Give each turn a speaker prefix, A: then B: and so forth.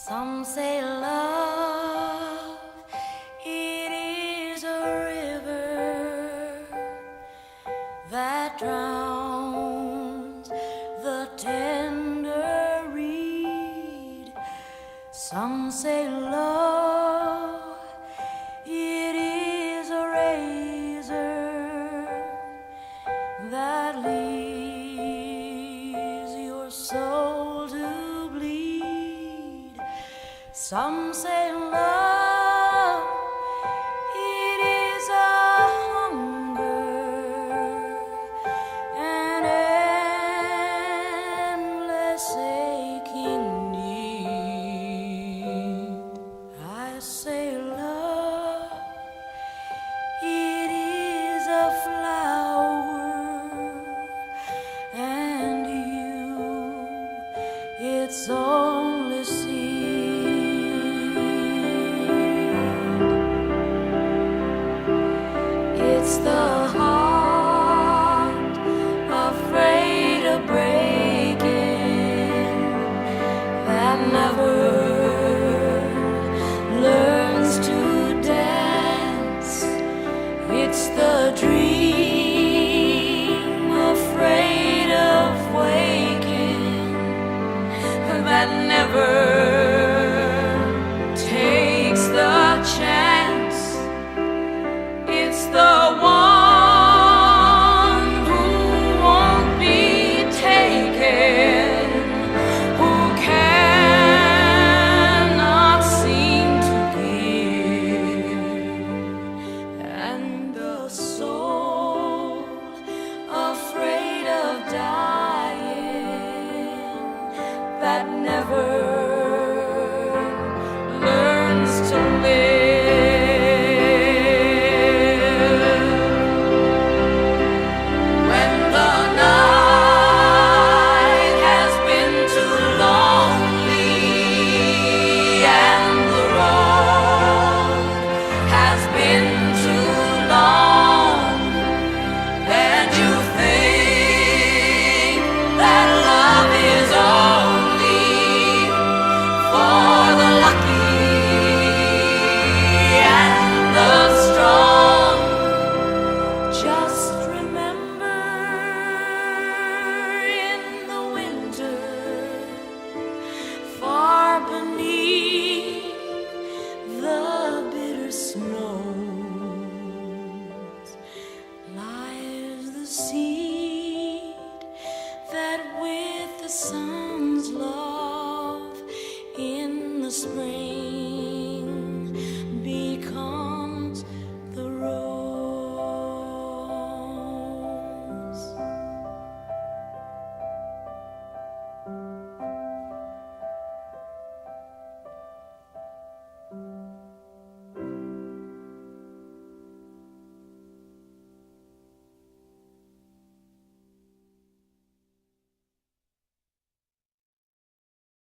A: Some say love, it is a river that drowns the tender reed. Some say love, it is a razor that leaves your soul to bleed. Some say love, it is a hunger, an endless aching need. I say love, it is a flower, and you, it's all